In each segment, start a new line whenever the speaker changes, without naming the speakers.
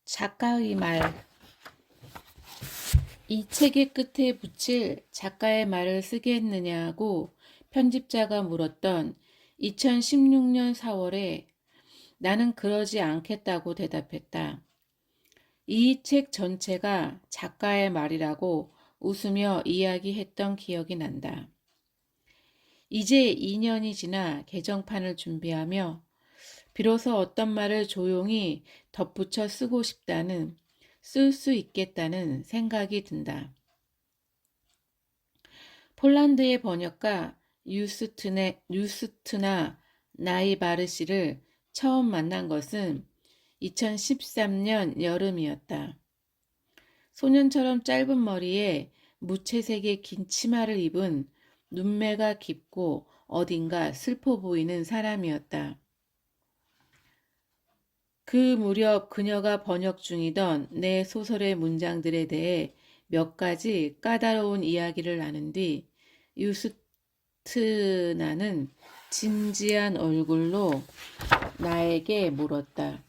작가의 말. 이 책의 끝에 붙일 작가의 말을 쓰겠느냐고 편집자가 물었던 2016년 4월에 나는 그러지 않겠다고 대답했다. 이 책 전체가 작가의 말이라고 웃으며 이야기했던 기억이 난다. 이제 2년이 지나 개정판을 준비하며 비로소 어떤 말을 조용히 덧붙여 쓰고 싶다는, 쓸 수 있겠다는 생각이 든다. 폴란드의 번역가 유스트나 나이바르시를 처음 만난 것은 2013년 여름이었다. 소년처럼 짧은 머리에 무채색의 긴 치마를 입은 눈매가 깊고 어딘가 슬퍼 보이는 사람이었다. 그 무렵 그녀가 번역 중이던 내 소설의 문장들에 대해 몇 가지 까다로운 이야기를 나눈 뒤 유스트나는 진지한 얼굴로 나에게 물었다.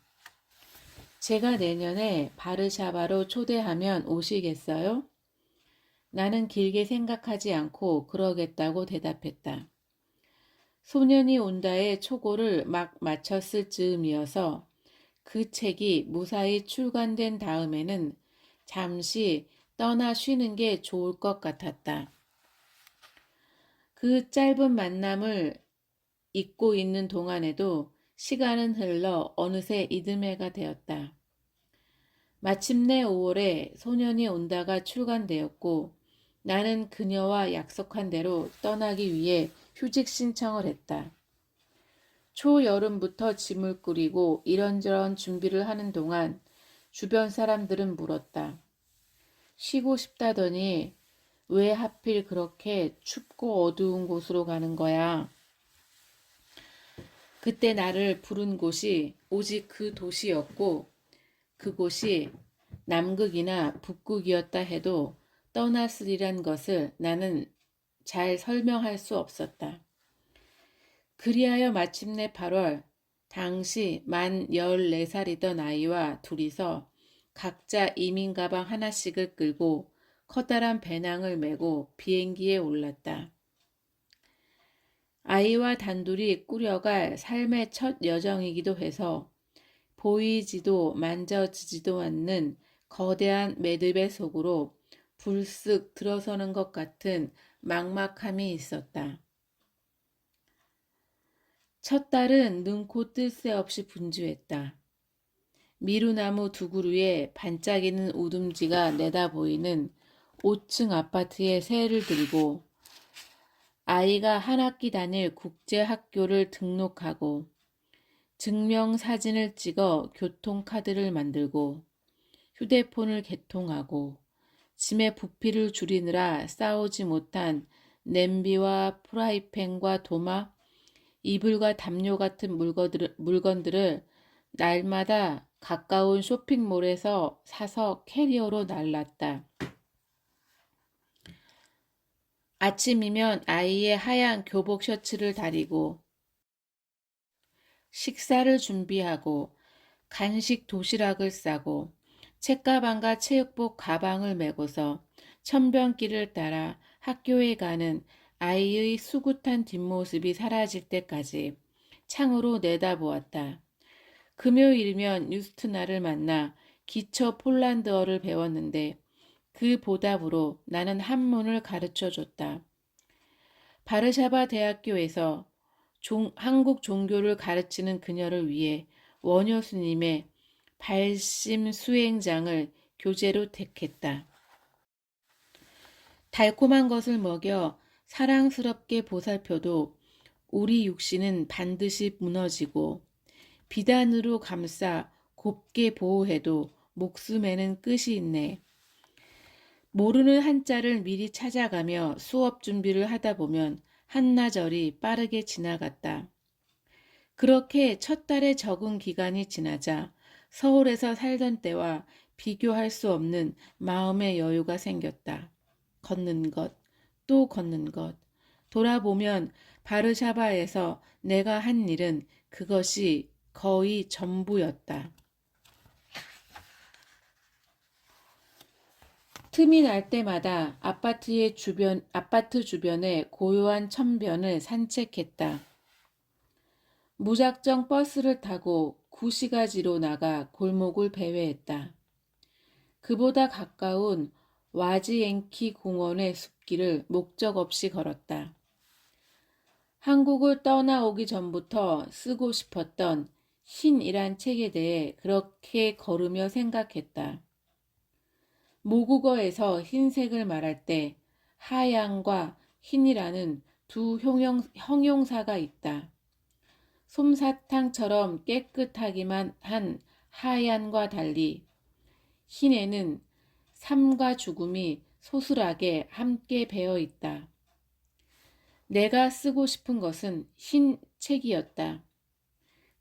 제가 내년에 바르샤바로 초대하면 오시겠어요? 나는 길게 생각하지 않고 그러겠다고 대답했다. 소년이 온다의 초고를 막 마쳤을 즈음이어서 그 책이 무사히 출간된 다음에는 잠시 떠나 쉬는 게 좋을 것 같았다. 그 짧은 만남을 잊고 있는 동안에도 시간은 흘러 어느새 이듬해가 되었다. 마침내 5월에 소년이 온다가 출간되었고 나는 그녀와 약속한 대로 떠나기 위해 휴직 신청을 했다. 초여름부터 짐을 꾸리고 이런저런 준비를 하는 동안 주변 사람들은 물었다. 쉬고 싶다더니 왜 하필 그렇게 춥고 어두운 곳으로 가는 거야? 그때 나를 부른 곳이 오직 그 도시였고 그곳이 남극이나 북극이었다 해도 떠났으리란 것을 나는 잘 설명할 수 없었다. 그리하여 마침내 8월 당시 만 14살이던 아이와 둘이서 각자 이민 가방 하나씩을 끌고 커다란 배낭을 메고 비행기에 올랐다. 아이와 단둘이 꾸려갈 삶의 첫 여정이기도 해서 보이지도 만져지지도 않는 거대한 매듭의 속으로 불쑥 들어서는 것 같은 막막함이 있었다. 첫 달은 눈코 뜰 새 없이 분주했다. 미루나무 두 그루에 반짝이는 우둥지가 내다 보이는 5층 아파트에 새를 들고 아이가 한 학기 다닐 국제학교를 등록하고 증명사진을 찍어 교통카드를 만들고 휴대폰을 개통하고 짐의 부피를 줄이느라 싸우지 못한 냄비와 프라이팬과 도마, 이불과 담요 같은 물건들을 날마다 가까운 쇼핑몰에서 사서 캐리어로 날랐다. 아침이면 아이의 하얀 교복 셔츠를 다리고 식사를 준비하고 간식 도시락을 싸고 책가방과 체육복 가방을 메고서 천변길을 따라 학교에 가는 아이의 수굿한 뒷모습이 사라질 때까지 창으로 내다보았다. 금요일이면 유스트나를 만나 기초 폴란드어를 배웠는데 그 보답으로 나는 한문을 가르쳐줬다. 바르샤바 대학교에서 한국 종교를 가르치는 그녀를 위해 원효 스님의 발심 수행장을 교재로 택했다. 달콤한 것을 먹여 사랑스럽게 보살펴도 우리 육신은 반드시 무너지고 비단으로 감싸 곱게 보호해도 목숨에는 끝이 있네. 모르는 한자를 미리 찾아가며 수업 준비를 하다 보면 한나절이 빠르게 지나갔다. 그렇게 첫 달의 적응 기간이 지나자 서울에서 살던 때와 비교할 수 없는 마음의 여유가 생겼다. 걷는 것, 또 걷는 것. 돌아보면 바르샤바에서 내가 한 일은 그것이 거의 전부였다. 틈이 날 때마다 아파트 주변의 고요한 천변을 산책했다. 무작정 버스를 타고 구시가지로 나가 골목을 배회했다. 그보다 가까운 와지앵키 공원의 숲길을 목적 없이 걸었다. 한국을 떠나오기 전부터 쓰고 싶었던 신이란 책에 대해 그렇게 걸으며 생각했다. 모국어에서 흰색을 말할 때 하얀과 흰이라는 두 형용사가 있다. 솜사탕처럼 깨끗하기만 한 하얀과 달리 흰에는 삶과 죽음이 소슬하게 함께 배어 있다. 내가 쓰고 싶은 것은 흰 책이었다.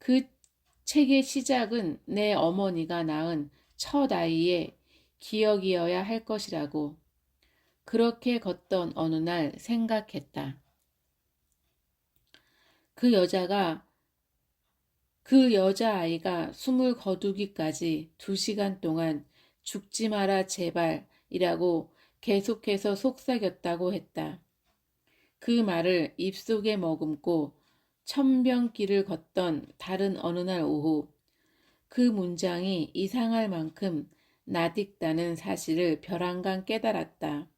그 책의 시작은 내 어머니가 낳은 첫 아이의 기억이어야 할 것이라고 그렇게 걷던 어느 날 생각했다. 그 여자아이가 숨을 거두기까지 2시간 동안 죽지 마라 제발이라고 계속해서 속삭였다고 했다. 그 말을 입속에 머금고 천변길을 걷던 다른 어느 날 오후 그 문장이 이상할 만큼 낯익다는 사실을 벼랑간 깨달았다.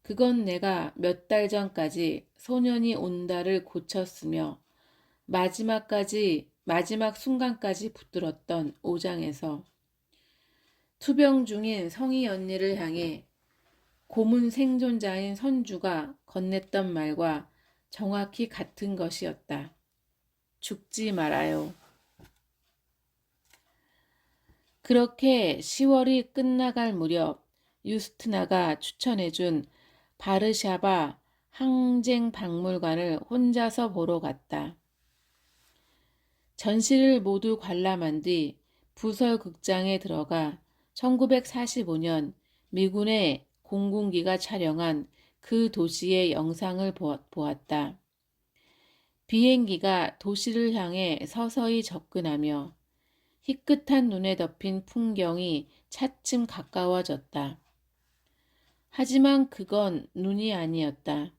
그건 내가 몇 달 전까지 소년이 온다를 고쳤으며 마지막 순간까지 붙들었던 오장에서 투병 중인 성희 언니를 향해 고문 생존자인 선주가 건넸던 말과 정확히 같은 것이었다. 죽지 말아요. 그렇게 10월이 끝나갈 무렵 유스트나가 추천해준 바르샤바 항쟁박물관을 혼자서 보러 갔다. 전시를 모두 관람한 뒤 부설극장에 들어가 1945년 미군의 공군기가 촬영한 그 도시의 영상을 보았다. 비행기가 도시를 향해 서서히 접근하며 희끗한 눈에 덮인 풍경이 차츰 가까워졌다. 하지만 그건 눈이 아니었다.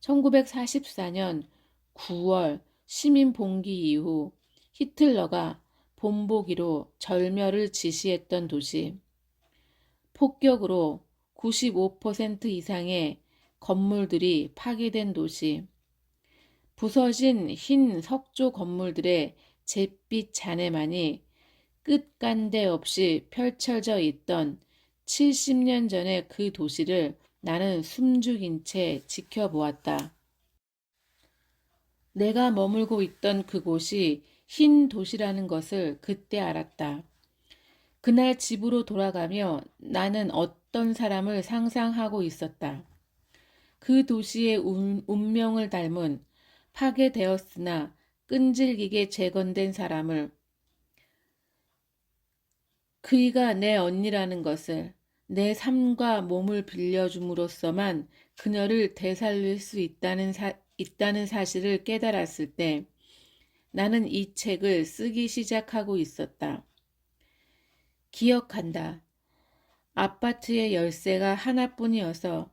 1944년 9월 시민 봉기 이후 히틀러가 본보기로 절멸을 지시했던 도시. 폭격으로 95% 이상의 건물들이 파괴된 도시. 부서진 흰 석조 건물들의 잿빛 잔해만이 끝간데 없이 펼쳐져 있던 70년 전의 그 도시를 나는 숨죽인 채 지켜보았다. 내가 머물고 있던 그곳이 흰 도시라는 것을 그때 알았다. 그날 집으로 돌아가며 나는 어떤 사람을 상상하고 있었다. 그 도시의 운명을 닮은 파괴되었으나 끈질기게 재건된 사람을, 그이가 내 언니라는 것을, 내 삶과 몸을 빌려줌으로써만 그녀를 되살릴 수 있다는 사실을 깨달았을 때 나는 이 책을 쓰기 시작하고 있었다. 기억한다. 아파트의 열쇠가 하나뿐이어서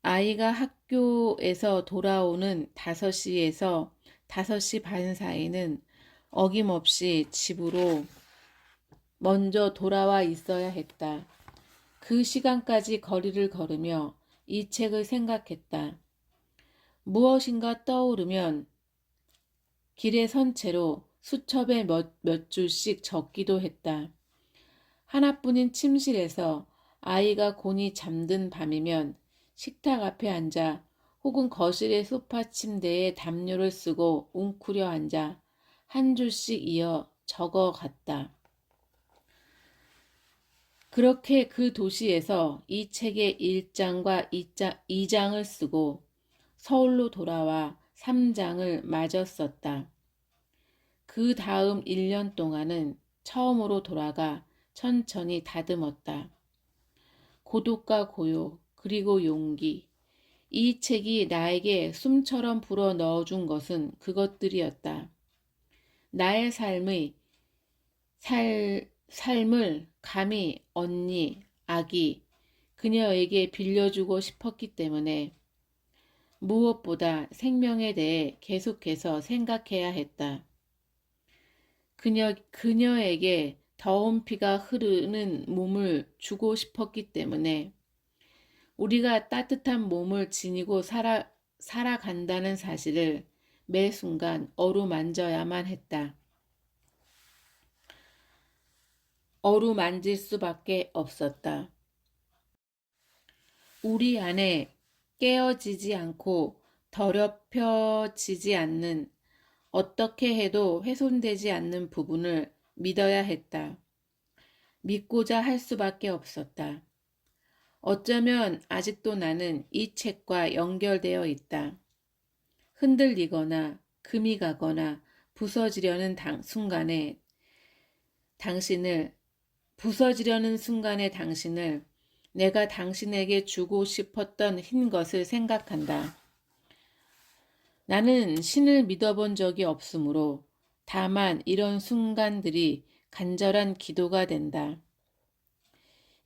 아이가 학교에서 돌아오는 5시에서 5시 반 사이는 어김없이 집으로 먼저 돌아와 있어야 했다. 그 시간까지 거리를 걸으며 이 책을 생각했다. 무엇인가 떠오르면 길에 선 채로 수첩에 몇 줄씩 적기도 했다. 하나뿐인 침실에서 아이가 곤히 잠든 밤이면 식탁 앞에 앉아 혹은 거실의 소파 침대에 담요를 쓰고 웅크려 앉아 한 줄씩 이어 적어갔다. 그렇게 그 도시에서 이 책의 1장과 2장을 쓰고 서울로 돌아와 3장을 마저 썼다. 그 다음 1년 동안은 처음으로 돌아가 천천히 다듬었다. 고독과 고요, 그리고 용기. 이 책이 나에게 숨처럼 불어 넣어준 것은 그것들이었다. 나의 삶을 감히 언니, 악이 그녀에게 빌려주고 싶었기 때문에 무엇보다 생명에 대해 계속해서 생각해야 했다. 그녀에게 더운 피가 흐르는 몸을 주고 싶었기 때문에 우리가 따뜻한 몸을 지니고 살아간다는 사실을 매 순간 어루만져야만 했다. 어루만질 수밖에 없었다. 우리 안에 깨어지지 않고 더럽혀지지 않는, 어떻게 해도 훼손되지 않는 부분을 믿어야 했다. 믿고자 할 수밖에 없었다. 어쩌면 아직도 나는 이 책과 연결되어 있다. 흔들리거나 금이 가거나 부서지려는 순간에 당신을 내가 당신에게 주고 싶었던 흰 것을 생각한다. 나는 신을 믿어본 적이 없으므로 다만 이런 순간들이 간절한 기도가 된다.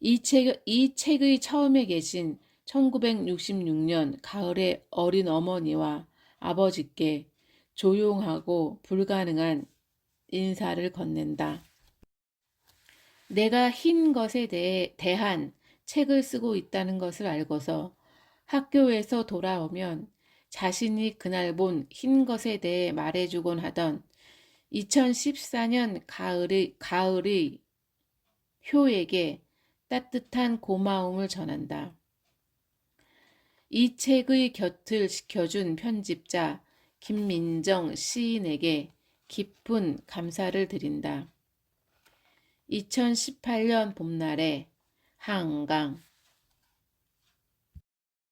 이 책의 처음에 계신 1966년 가을의 어린 어머니와 아버지께 조용하고 불가능한 인사를 건넨다. 내가 흰 것에 대한 책을 쓰고 있다는 것을 알고서 학교에서 돌아오면 자신이 그날 본 흰 것에 대해 말해주곤 하던 2014년 가을의 효에게 따뜻한 고마움을 전한다. 이 책의 곁을 지켜준 편집자 김민정 시인에게 깊은 감사를 드린다. 2018년 봄날에 한강